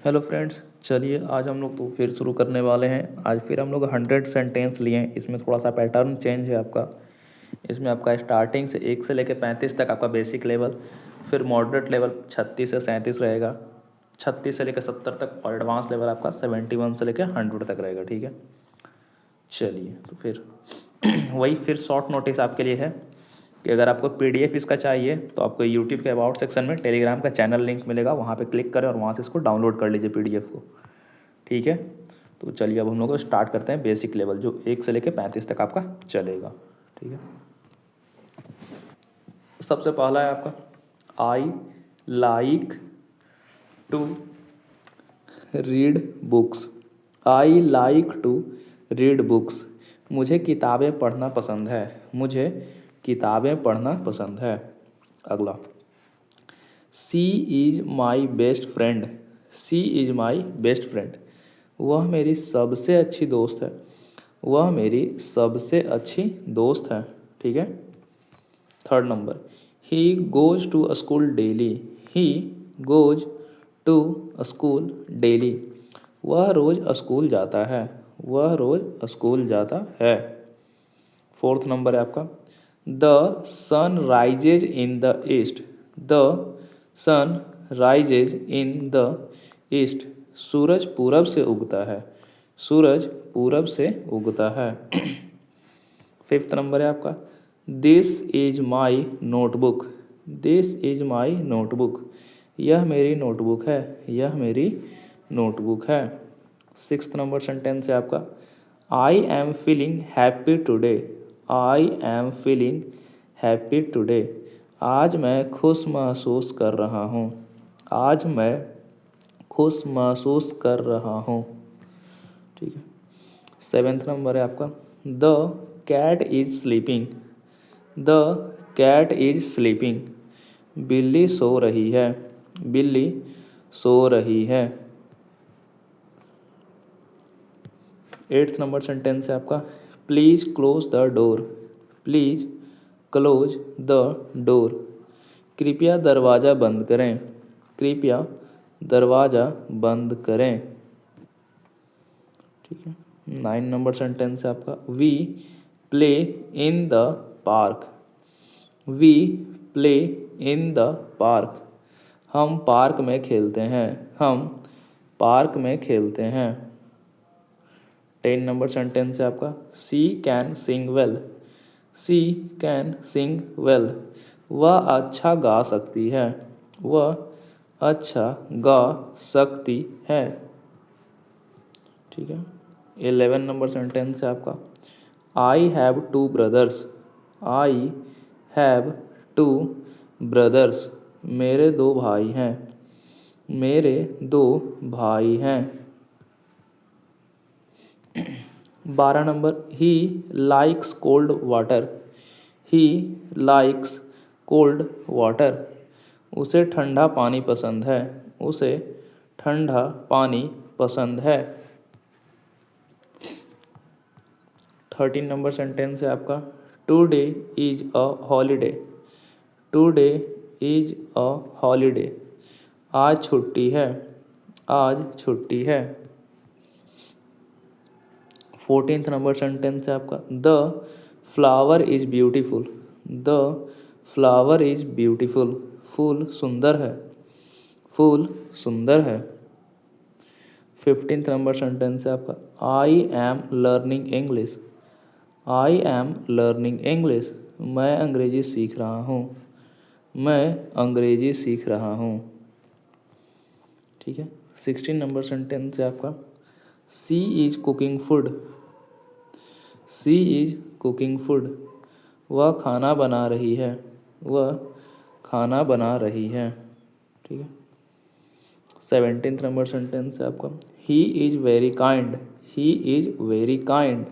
Hello friends, चलिए आज हम लोग तो फिर शुरू करने वाले हैं। आज फिर हम लोग 100 सेंटेंस लिए हैं। इसमें थोड़ा सा पैटर्न चेंज है आपका। इसमें आपका स्टार्टिंग से 1 से लेकर 35 तक आपका बेसिक लेवल, फिर मॉडरेट लेवल 36 से 37 रहेगा, 36 से लेकर 70 तक, और एडवांस लेवल आपका 71 से लेकर 100 तक रहेगा। ठीक है, चलिए तो फिर वही फिर शॉर्ट नोटिस आपके लिए है कि अगर आपको PDF इसका चाहिए तो आपको यूट्यूब के अबाउट सेक्शन में टेलीग्राम का चैनल लिंक मिलेगा, वहाँ पे क्लिक करें और वहाँ से इसको डाउनलोड कर लीजिए PDF को। ठीक है, तो चलिए अब हम लोग स्टार्ट करते हैं बेसिक लेवल, जो 1 से लेकर 35 तक आपका चलेगा। ठीक है, सबसे पहला है आपका I like to read books. I like to read books. मुझे किताबें पढ़ना पसंद है। मुझे किताबें पढ़ना पसंद है। अगला, she is my best friend. She is my best friend. वह मेरी सबसे अच्छी दोस्त है। वह मेरी सबसे अच्छी दोस्त है। ठीक है, third number, he goes to school daily. He goes to school daily. वह रोज़ स्कूल जाता है। वह रोज़ स्कूल जाता है। फोर्थ नंबर है आपका, the sun rises in the east. The sun rises in the east. सूरज पूरब से उगता है। सूरज पूरब से उगता है। फिफ्थ नंबर है आपका, this is my notebook. This is my notebook. यह मेरी नोटबुक है। यह मेरी नोटबुक है। सिक्स्थ नंबर सेंटेंस है आपका, I am feeling happy today. I am feeling happy today. आज मैं खुश महसूस कर रहा हूँ। आज मैं खुश महसूस कर रहा हूँ। ठीक है, सेवेंथ नंबर है आपका, the cat is sleeping. The cat is sleeping. बिल्ली सो रही है। बिल्ली सो रही है। एट्थ नंबर सेंटेंस है आपका, please close the door. Please close the door. कृपया दरवाज़ा बंद करें। कृपया दरवाज़ा बंद करें। ठीक है, 9 नंबर सेंटेंस है आपका, we play in the park. We play in the park. हम पार्क में खेलते हैं। हम पार्क में खेलते हैं। 10 नंबर सेंटेंस है आपका, she can sing well. She can sing well. वह अच्छा गा सकती है। वह अच्छा गा सकती है। ठीक है, 11 नंबर सेंटेंस है आपका, I have two brothers. I have two brothers. मेरे दो भाई हैं। मेरे दो भाई हैं। 12 number, he likes cold water. He likes cold water. उसे ठंडा पानी पसंद है। उसे ठंडा पानी पसंद है। 13 नंबर सेंटेंस है आपका, today is a holiday. Today is a holiday. आज छुट्टी है। आज छुट्टी है। 14th नंबर सेंटेंस है आपका, the flower is beautiful. The flower is beautiful. फूल सुंदर है। फूल सुंदर है। 15th नंबर सेंटेंस है आपका, I am learning English. I am learning English. मैं अंग्रेजी सीख रहा हूँ। मैं अंग्रेजी सीख रहा हूँ। ठीक है, 16 नंबर सेंटेंस है आपका, she is cooking food. She is cooking food. वह खाना बना रही है। वह खाना बना रही है। ठीक है, 17th नंबर सेंटेंस है आपका, he is very kind. He is very kind.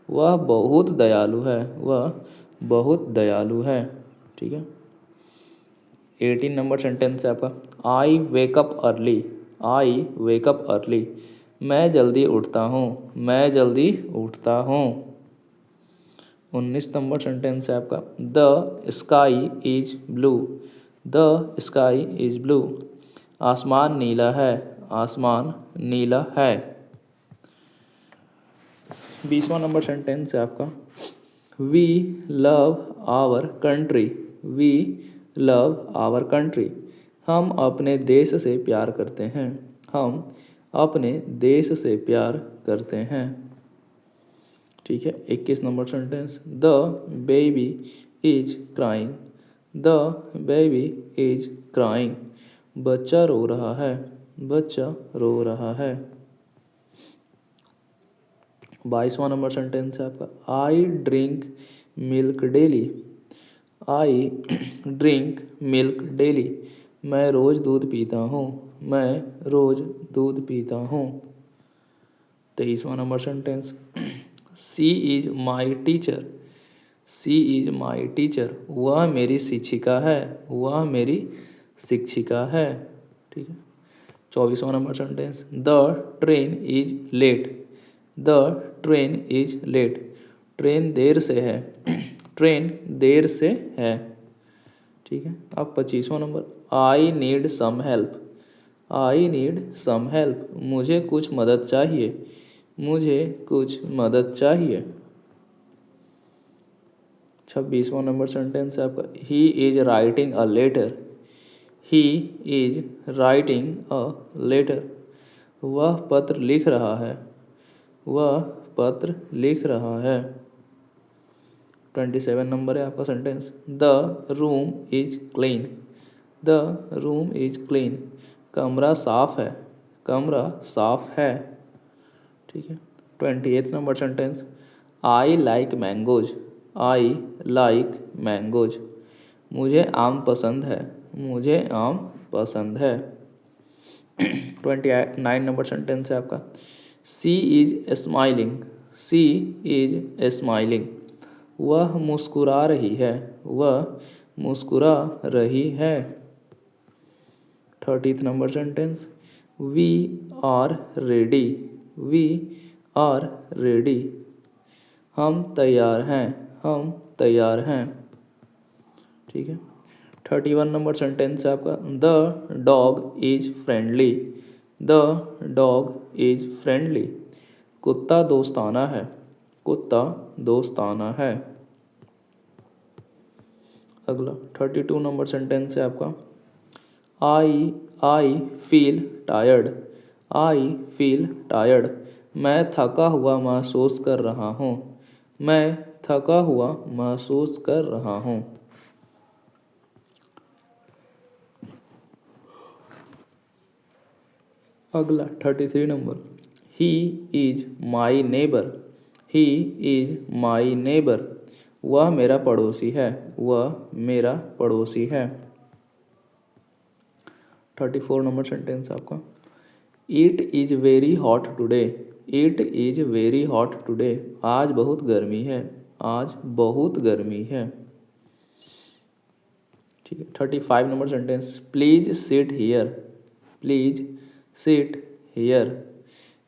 वह बहुत दयालु है। वह बहुत दयालु है। ठीक है, 18 नंबर सेंटेंस है आपका, I wake up early. I wake up early. मैं जल्दी उठता हूँ। मैं जल्दी उठता हूँ। 19 नंबर सेंटेंस है आपका, the sky is blue. The sky is blue. आसमान नीला है। आसमान नीला है। 20वां नंबर सेंटेंस है आपका, we love our country. We love our country. हम अपने देश से प्यार करते हैं। हम अपने देश से प्यार करते हैं। ठीक है। 21 number sentence, the baby is crying. The baby is crying. बच्चा रो रहा है। बच्चा रो रहा है। 22वां नंबर सेंटेंस है आपका, I drink milk daily. I drink milk daily. मैं रोज़ दूध पीता हूँ। मैं रोज़ दूध पीता हूँ। 23वां number sentence, she is my teacher. She is my teacher. वह मेरी शिक्षिका है। वह मेरी शिक्षिका है। ठीक है। 24वां number sentence, the train is late. The train is late. Train देर से है। ट्रेन देर से है। ठीक है। अब 25वां number, I need some help. I need some help. मुझे कुछ मदद चाहिए। मुझे कुछ मदद चाहिए। 26वां नंबर सेंटेंस है आपका, he is writing a letter. He is writing a letter. वह पत्र लिख रहा है। वह पत्र लिख रहा है। 27 नंबर है आपका sentence, the room is clean. The room is clean. कमरा साफ है। कमरा साफ है। ठीक है। 28 number sentence, I like mangoes. I like mangoes. मुझे आम पसंद है। मुझे आम पसंद है। 29 नंबर सेंटेंस है आपका, she is smiling. She is smiling. वह मुस्कुरा रही है। वह मुस्कुरा रही है। 30th number sentence, we are ready. We are ready. हम तैयार हैं। हम तैयार हैं। ठीक है। 31 नंबर सेंटेंस है आपका, the dog is friendly. The dog is friendly. कुत्ता दोस्ताना है। कुत्ता दोस्ताना है। अगला 32 नंबर सेंटेंस है आपका, I feel tired. I feel tired. मैं थका हुआ महसूस कर रहा हूँ। मैं थका हुआ महसूस कर रहा हूँ। अगला 33 number, he is my neighbour. He is my neighbour. वह मेरा पड़ोसी है। वह मेरा पड़ोसी है। 34 नंबर सेंटेंस आपका, it is very hot today. It is very hot today. आज बहुत गर्मी है। आज बहुत गर्मी है। ठीक है। 35 number sentence, please sit here. Please sit here.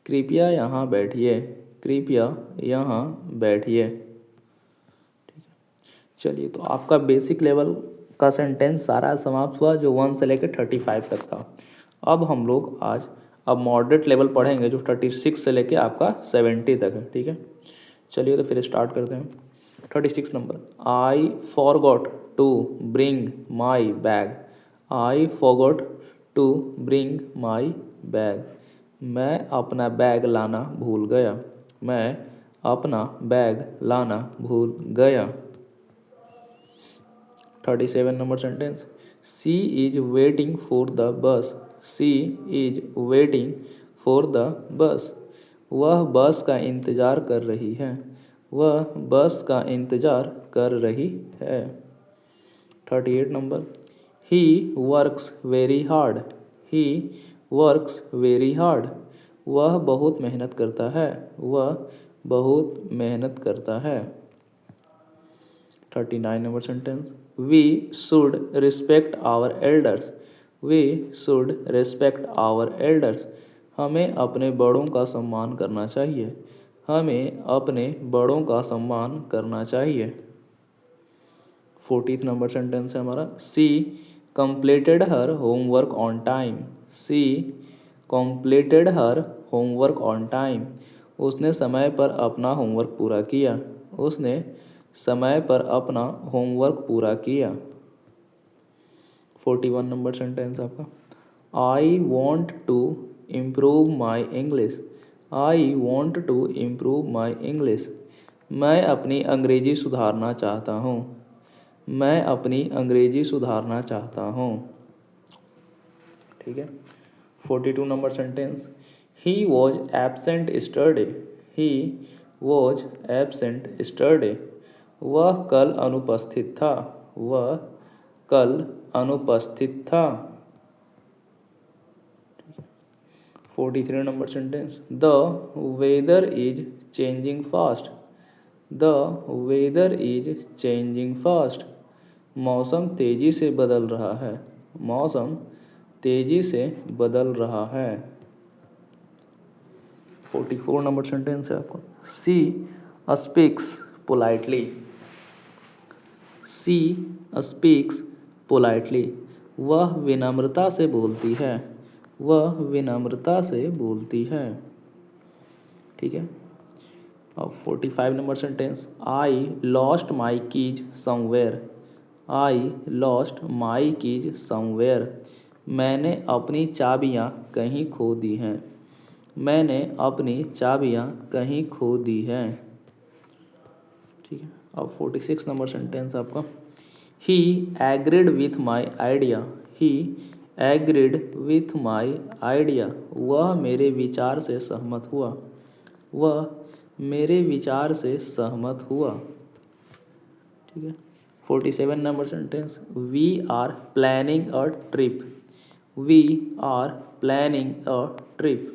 कृपया यहाँ बैठिए। कृपया यहाँ बैठिए। ठीक है। चलिए, तो आपका बेसिक लेवल का सेंटेंस सारा समाप्त हुआ, जो 1 से लेकर 35 तक था। अब हम लोग आज मॉडरेट लेवल पढ़ेंगे, जो 36 से लेकर आपका 70 तक है। ठीक है। चलिए, तो फिर स्टार्ट करते हैं। 36 number, I forgot to bring my bag. I forgot to bring my bag. मैं अपना बैग लाना भूल गया। मैं अपना बैग लाना भूल गया। 37 number sentence, she is waiting for the bus. She is waiting for the bus. वह बस का इंतज़ार कर रही है। वह बस का इंतज़ार कर रही है। 38 number, he works very hard. He works very hard. वह बहुत मेहनत करता है। वह बहुत मेहनत करता है। 39 number sentence, we should respect our elders. We should respect our elders. हमें अपने बड़ों का सम्मान करना चाहिए। हमें अपने बड़ों का सम्मान करना चाहिए। 40th नंबर सेंटेंस है हमारा, she completed her homework on time. She completed her homework on time. उसने समय पर अपना होमवर्क पूरा किया. उसने समय पर अपना होमवर्क पूरा किया. 41 नंबर सेंटेंस आपका. I want to improve my English. I want to improve my English. मैं अपनी अंग्रेजी सुधारना चाहता हूँ. मैं अपनी अंग्रेजी सुधारना चाहता हूँ. ठीक है. 42 number sentence. He was absent yesterday. He was absent yesterday. वह कल अनुपस्थित था. वह कल अनुपस्थित था. 43 number sentence. The weather is changing fast. The weather is changing fast. मौसम तेजी से बदल रहा है. मौसम तेजी से बदल रहा है. 44 नंबर सेंटेंस है आपको. She speaks politely. She speaks politely. वह विनम्रता से बोलती है. वह विनम्रता से बोलती है. ठीक है. अब 45 number sentence. I lost my keys somewhere. I lost my keys somewhere. मैंने अपनी चाबियाँ कहीं खो दी हैं. मैंने अपनी चाबियाँ कहीं खो दी हैं. ठीक है. अब 46 नंबर सेंटेंस आपका. He agreed with my idea. He agreed with my idea. वह मेरे विचार से सहमत हुआ. वह मेरे विचार से सहमत हुआ. ठीक है. 47 number sentence. We are planning a trip. We are planning a trip.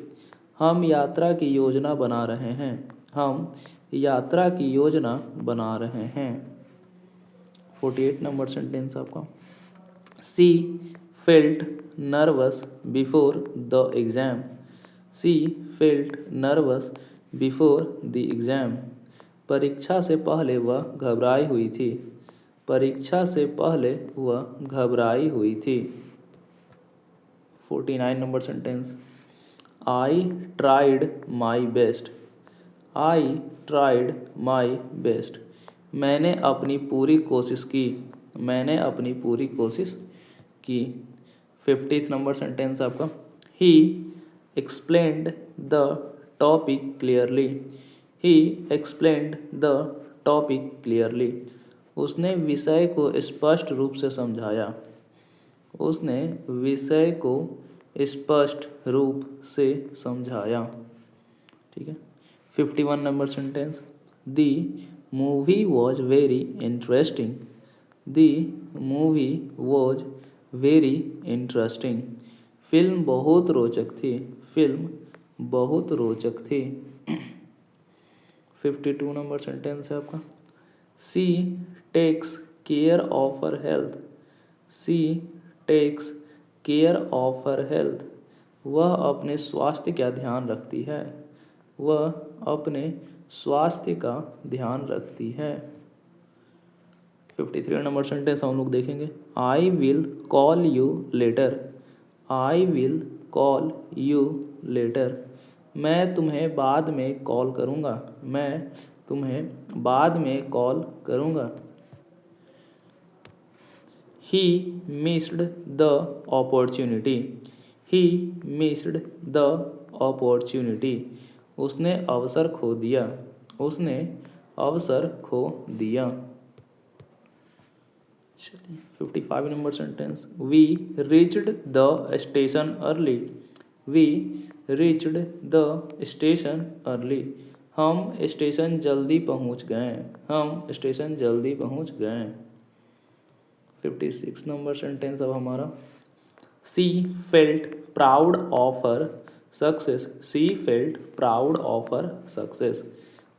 हम यात्रा की योजना बना रहे हैं. हम यात्रा की योजना बना रहे हैं. 48 नंबर सेंटेंस आपका. She felt nervous before the exam. She felt nervous before the exam. परीक्षा से पहले वह घबराई हुई थी. परीक्षा से पहले वह घबराई हुई थी. 49 number sentence. I tried my best. I tried my best. मैंने अपनी पूरी कोशिश की. मैंने अपनी पूरी कोशिश की. 50th नंबर सेंटेंस आपका. He explained the topic clearly. He explained the topic clearly. उसने विषय को स्पष्ट रूप से समझाया. उसने विषय को स्पष्ट रूप से समझाया. ठीक है. 51 number sentence. The movie was very interesting. The movie was very interesting. Film बहुत रोचक थी. फिल्म बहुत रोचक थी. 52 नंबर सेंटेंस है आपका. She takes care of her health. She takes care of her health. वह अपने स्वास्थ्य का ध्यान रखती है. वह अपने स्वास्थ्य का ध्यान रखती है. 53 नंबर सेंटेंस हम लोग देखेंगे. I will call you later. I will call you later. मैं तुम्हें बाद में कॉल करूँगा. मैं तुम्हें बाद में कॉल करूँगा. He missed the opportunity. He missed the opportunity. उसने अवसर खो दिया. उसने अवसर खो दिया. 55 number sentence. We reached the station early. We reached the station early. हम स्टेशन जल्दी पहुंच गए. हम स्टेशन जल्दी पहुंच गए. 56 नंबर सेंटेंस अब हमारा. She felt proud of her success. She felt proud of her success.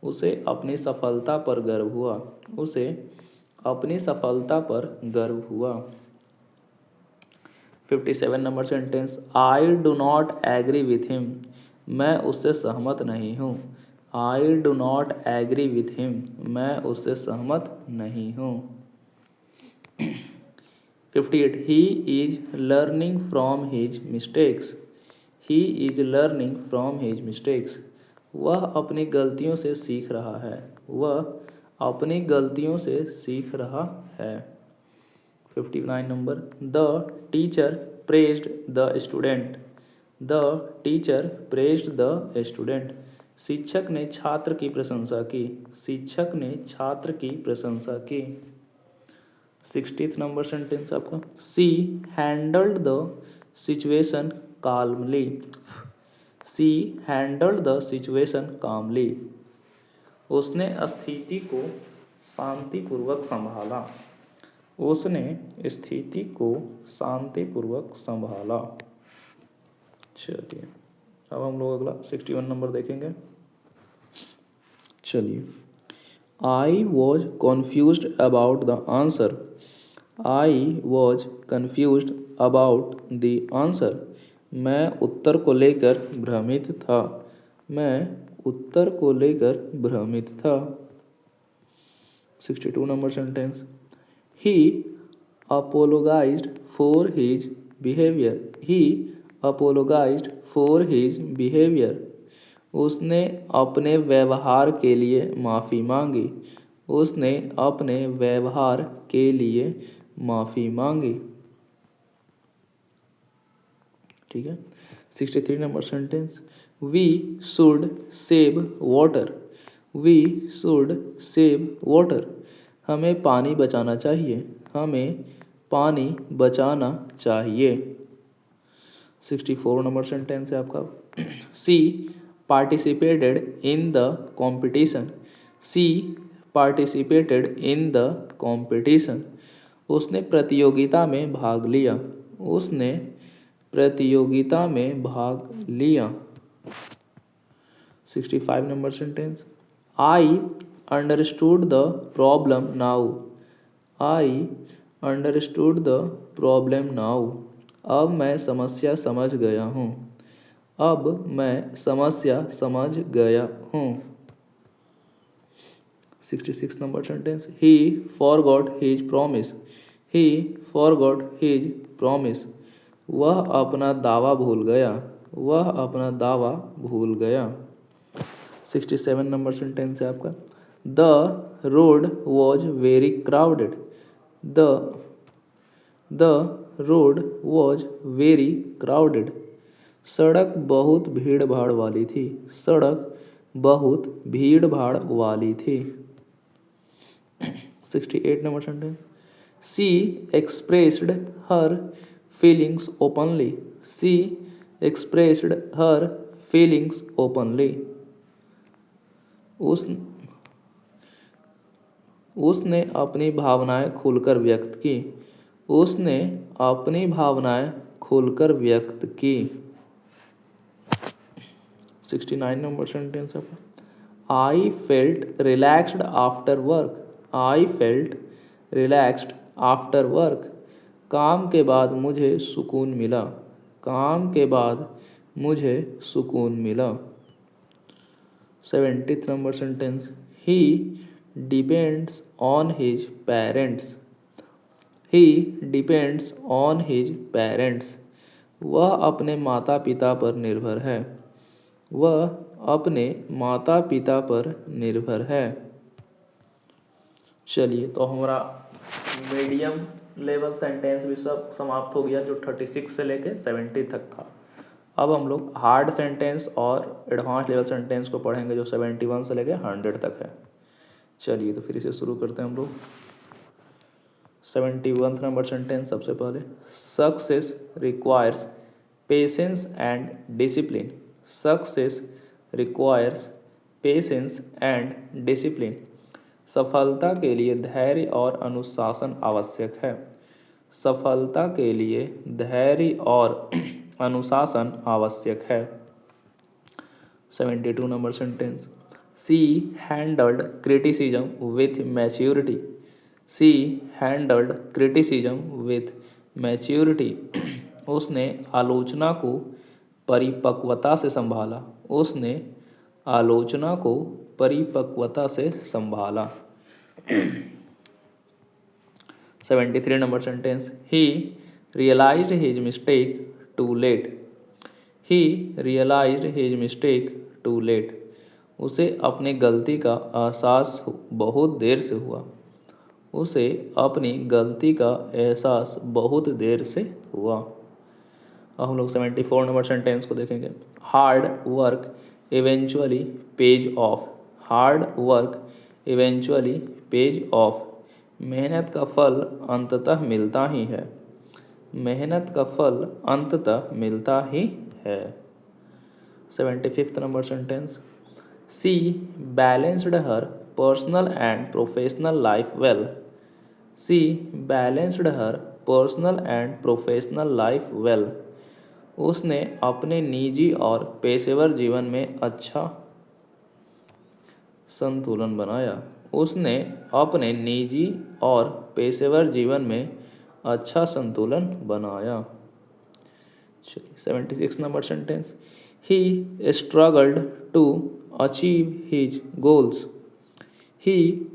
उसे अपनी सफलता पर गर्व हुआ. उसे अपनी सफलता पर गर्व हुआ. 57 number sentence. I do not agree with him. मैं उससे सहमत नहीं हूँ. I do not agree with him. मैं उससे सहमत नहीं हूँ. 58. He is learning from his mistakes. He is learning from his mistakes. वह अपनी गलतियों से सीख रहा है। वह अपनी गलतियों से सीख रहा है। 59 number, the teacher praised the student. The teacher praised the student. शिक्षक ने छात्र की प्रशंसा की। शिक्षक ने छात्र की प्रशंसा की। 60th नंबर सेंटेंस आपका, she handled the situation calmly. She handled the situation calmly. उसने स्थिति को शांतिपूर्वक संभाला। उसने स्थिति को शांतिपूर्वक संभाला। चलिए अब हम लोग अगला 61 नंबर देखेंगे। चलिए, I was confused about the answer. I was confused about the answer. मैं उत्तर को लेकर भ्रमित था। मैं उत्तर को लेकर भ्रमित था। 62 number sentence, he apologised for his behaviour. He apologised for his behaviour. उसने अपने व्यवहार के लिए माफ़ी मांगी। उसने अपने व्यवहार के लिए माफ़ी मांगी। ठीक है। 63 number sentence, we should save water. We should save water. हमें पानी बचाना चाहिए। हमें पानी बचाना चाहिए। 64 नंबर सेंटेंस है आपका, she participated in the competition. She participated in the competition. उसने प्रतियोगिता में भाग लिया। उसने प्रतियोगिता में भाग लिया। 65 number sentence, I understood the problem now. I understood the problem now. अब मैं समस्या समझ गया हूँ। अब मैं समस्या समझ गया हूँ। 66 नंबर सेंटेंस, ही फॉरगॉट हिज प्रॉमिस। ही फॉरगॉट हिज प्रॉमिस। वह अपना दावा भूल गया। वह अपना दावा भूल गया। 67 नंबर सेंटेंस है आपका, the road was very crowded. The road was very crowded. सड़क बहुत भीड़ भाड़ वाली थी। सड़क बहुत भीड़ भाड़ वाली थी। 68 number sentence, she expressed her feelings openly. C expressed her feelings openly. उसने अपनी भावनाएं खुलकर व्यक्त की। उसने अपनी भावनाएं खुलकर व्यक्त की। 69 नंबर सेंटेंस है, I felt relaxed after work. I felt relaxed after work. काम के बाद मुझे सुकून मिला। काम के बाद मुझे सुकून मिला। 70th number sentence, he depends on his parents. He depends on his parents. वह अपने माता पिता पर निर्भर है। वह अपने माता पिता पर निर्भर है। चलिए, तो हमारा मीडियम लेवल सेंटेंस भी सब समाप्त हो गया, जो 36 से लेके 70 तक था। अब हम लोग हार्ड सेंटेंस और एडवांस लेवल सेंटेंस को पढ़ेंगे, जो 71 से लेके 100 तक है। चलिए, तो फिर इसे शुरू करते हैं हम लोग। 71 नंबर सेंटेंस, सबसे पहले, success requires patience and discipline. Success requires patience and discipline. सफलता के लिए धैर्य और अनुशासन आवश्यक है। सफलता के लिए धैर्य और अनुशासन आवश्यक है। 72 number sentence, she handled criticism with maturity. She handled criticism with maturity. उसने आलोचना को परिपक्वता से संभाला। उसने आलोचना को परिपक्वता से संभाला। 73 number sentence, he realised his mistake too late. He realised his mistake too late. उसे अपनी गलती का एहसास बहुत देर से हुआ। उसे अपनी गलती का एहसास बहुत देर से हुआ। अब हम लोग 74 नंबर सेंटेंस को देखेंगे। Hard work eventually page of. Hard work eventually page of. मेहनत का फल अंततः मिलता ही है। मेहनत का फल अंततः मिलता ही है। 75th number sentence. She balanced her personal and professional life well. She balanced her personal and professional life well. उसने अपने निजी और पेशेवर जीवन में अच्छा संतुलन बनाया। उसने अपने निजी और पेशेवर जीवन में अच्छा संतुलन बनाया। 76 number sentence. He struggled to achieve his goals. He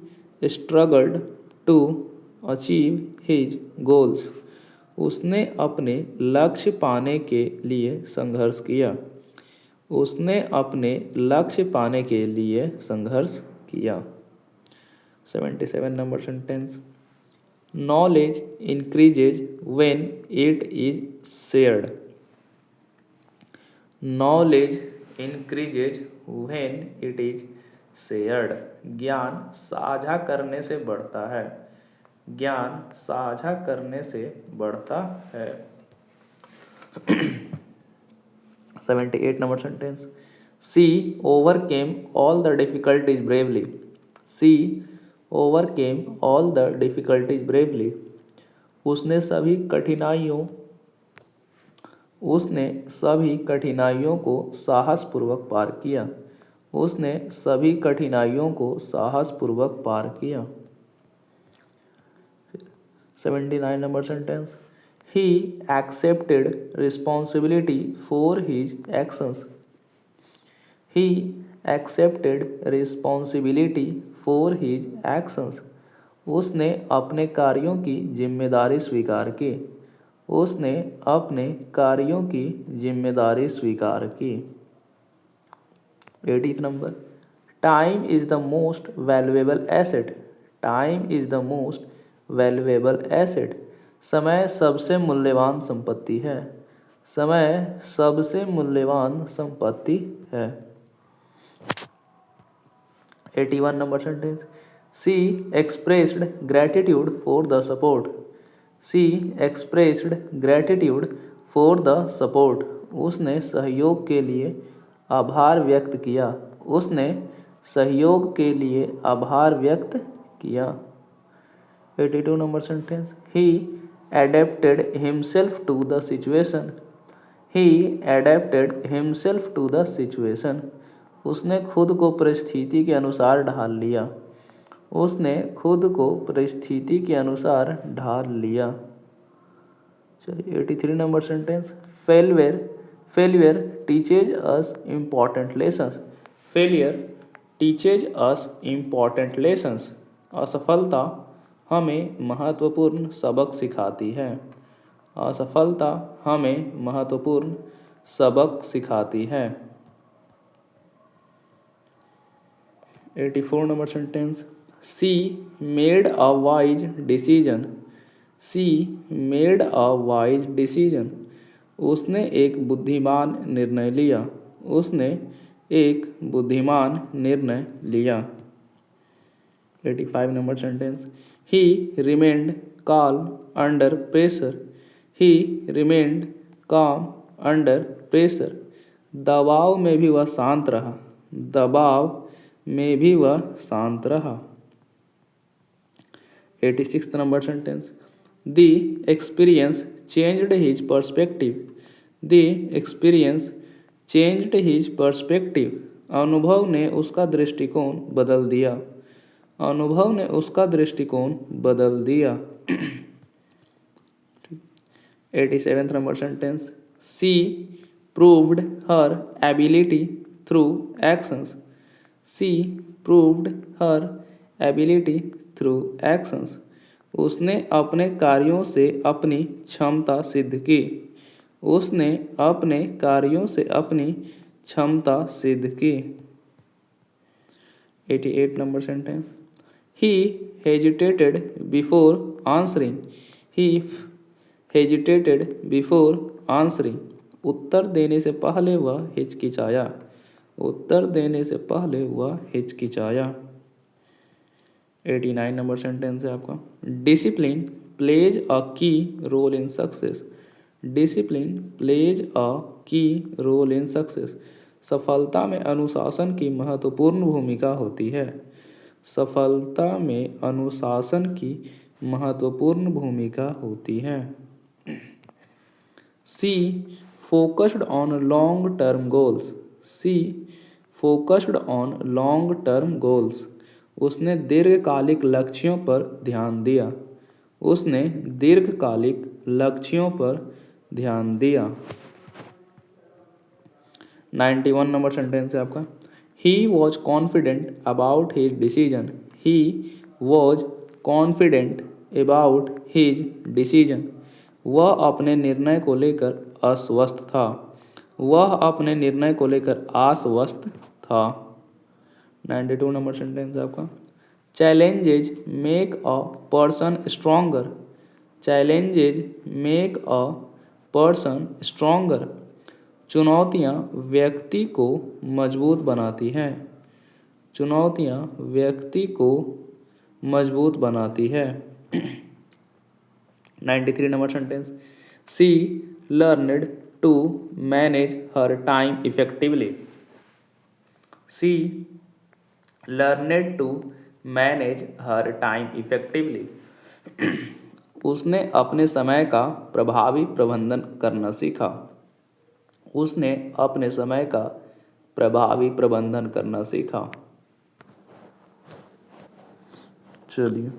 struggled to achieve his goals. उसने अपने लक्ष्य पाने के लिए संघर्ष किया। उसने अपने लक्ष्य पाने के लिए संघर्ष किया। 77 number sentence. Knowledge increases when it is shared. Knowledge increases when it is shared. ज्ञान साझा करने से बढ़ता है। ज्ञान साझा करने से बढ़ता है। 78 number sentence. She overcame all the difficulties bravely. She overcame all the difficulties bravely. उसने सभी कठिनाइयों को साहसपूर्वक पार किया। उसने सभी कठिनाइयों को साहसपूर्वक पार किया। 79 number sentence. He accepted responsibility for his actions. He accepted responsibility for his actions. उसने अपने कार्यों की जिम्मेदारी स्वीकार की। उसने अपने कार्यों की जिम्मेदारी स्वीकार की। 80 number. Time is the most valuable asset. Time is the most valuable asset. समय सबसे मूल्यवान संपत्ति है। समय सबसे मूल्यवान संपत्ति है। 81 number sentence. She expressed gratitude for the support. She expressed gratitude for the support. उसने सहयोग के लिए आभार व्यक्त किया। उसने सहयोग के लिए आभार व्यक्त किया। 82 number sentence. He adapted himself to the situation. He adapted himself to the situation. उसने खुद को परिस्थिति के अनुसार ढाल लिया। उसने खुद को परिस्थिति के अनुसार ढाल लिया। चलिए 83 नंबर सेंटेंस। फेलियर टीचेज अस इम्पॉर्टेंट लेसन्स। फेलियर टीचेज अस इम्पॉर्टेंट लेसन्स। असफलता हमें महत्वपूर्ण सबक सिखाती है। असफलता हमें महत्वपूर्ण सबक सिखाती है। 84 number sentence. C made a wise decision. C made a wise decision. उसने एक बुद्धिमान निर्णय लिया। उसने एक बुद्धिमान निर्णय लिया। 85 number sentence. He remained calm under pressure. He remained calm under pressure. दबाव में भी वह शांत रहा। दबाव में भी वह शांत रहा। 86 number sentence. The experience changed his perspective. The experience changed his perspective. अनुभव ने उसका दृष्टिकोण बदल दिया। अनुभव ने उसका दृष्टिकोण बदल दिया। 87 नंबर सेंटेंस। सी प्रूव्ड हर एबिलिटी थ्रू एक्शंस। सी प्रूव्ड हर एबिलिटी थ्रू एक्शंस। उसने अपने कार्यों से अपनी क्षमता सिद्ध की। उसने अपने कार्यों से अपनी क्षमता सिद्ध की। 88 number sentence. He hesitated before answering. He hesitated before answering. उत्तर देने से पहले वह हिचकिचाया। उत्तर देने से पहले वह हिचकिचाया। 89 नंबर सेंटेंस है आपका। Discipline plays a key role in success. Discipline plays a key role in success. सफलता में अनुशासन की महत्वपूर्ण भूमिका होती है। सफलता में अनुशासन की महत्वपूर्ण भूमिका होती है। She focused on long term goals. She focused on long term goals. उसने दीर्घकालिक लक्ष्यों पर ध्यान दिया। उसने दीर्घकालिक लक्ष्यों पर ध्यान दिया। 91 नंबर सेंटेंस है आपका। He was confident about his decision. He was confident about his decision. वह अपने निर्णय को लेकर आश्वस्त था। वह अपने निर्णय को लेकर आश्वस्त था। 92 नंबर सेंटेंस है आपका। Challenges make a person stronger. Challenges make a person stronger. चुनौतियाँ व्यक्ति को मजबूत बनाती हैं। चुनौतियाँ व्यक्ति को मजबूत बनाती है। 93 number sentence. She learned to manage her time effectively. She learned to manage her time effectively. उसने अपने समय का प्रभावी प्रबंधन करना सीखा। उसने अपने समय का प्रभावी प्रबंधन करना सीखा। चलिए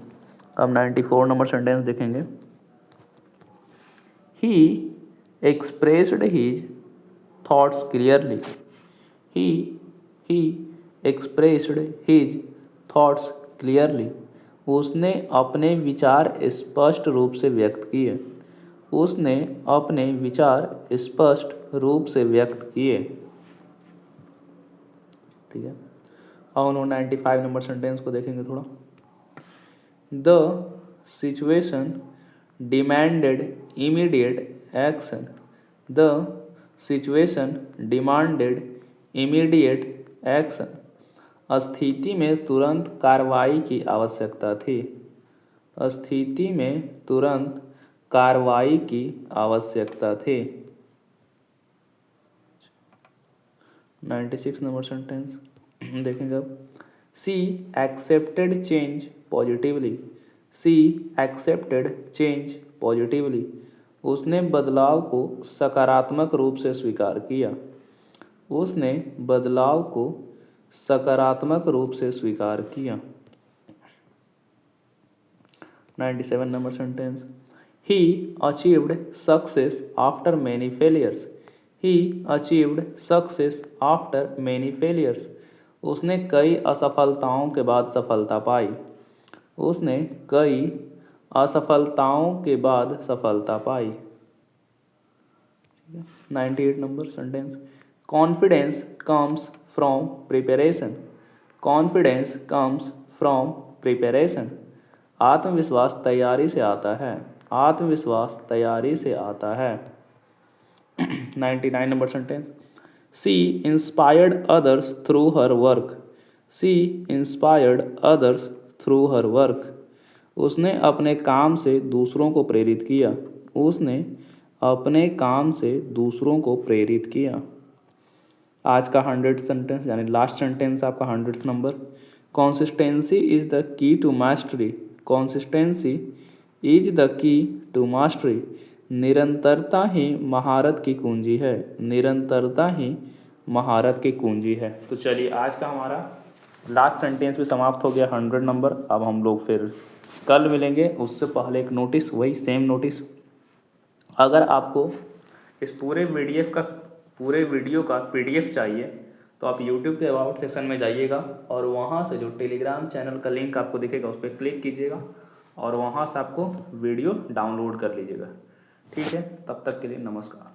अब 94 नंबर सेंटेंस देखेंगे। ही एक्सप्रेस्ड हिज थॉट्स क्लियरली। ही एक्सप्रेस्ड हिज थॉट्स क्लियरली। उसने अपने विचार स्पष्ट रूप से व्यक्त किए। उसने अपने विचार स्पष्ट रूप से व्यक्त किए। ठीक है। अब 95 नंबर सेंटेंस को देखेंगे थोड़ा। The situation demanded immediate action. The situation demanded immediate action. स्थिति में तुरंत कार्रवाई की आवश्यकता थी। स्थिति में तुरंत कार्रवाई की आवश्यकता थी। 96 नंबर सेंटेंस देखेंगे अब। सी एक्सेप्टेड चेंज पॉजिटिवली। सी एक्सेप्टेड चेंज पॉजिटिवली। उसने बदलाव को सकारात्मक रूप से स्वीकार किया। उसने बदलाव को सकारात्मक रूप से स्वीकार किया। 97 number sentence. He achieved success after many failures. He achieved success after many failures. उसने कई असफलताओं के बाद सफलता पाई। उसने कई असफलताओं के बाद सफलता पाई। 98 number sentence. Confidence comes from preparation. Confidence comes from preparation. आत्मविश्वास तैयारी से आता है। आत्मविश्वास तैयारी से आता है। 99 number sentence. She inspired others through her work. She inspired others through her work. उसने अपने काम से दूसरों को प्रेरित किया। उसने अपने काम से दूसरों को प्रेरित किया। आज का 100 सेंटेंस यानी लास्ट सेंटेंस आपका 100th number. Consistency is the key to mastery. Consistency is the key to mastery. निरंतरता ही महारत की कुंजी है। निरंतरता ही महारत की कुंजी है। तो चलिए आज का हमारा लास्ट सेंटेंस भी समाप्त हो गया 100 नंबर। अब हम लोग फिर कल मिलेंगे। उससे पहले एक नोटिस, वही सेम नोटिस, अगर आपको इस पूरे वीडियो का PDF चाहिए तो आप YouTube के अबाउट सेक्शन में जाइएगा और वहाँ से जो टेलीग्राम चैनल का लिंक आपको दिखेगा उस पर क्लिक कीजिएगा और वहाँ से आपको वीडियो डाउनलोड कर लीजिएगा। ठीक है, तब तक के लिए नमस्कार।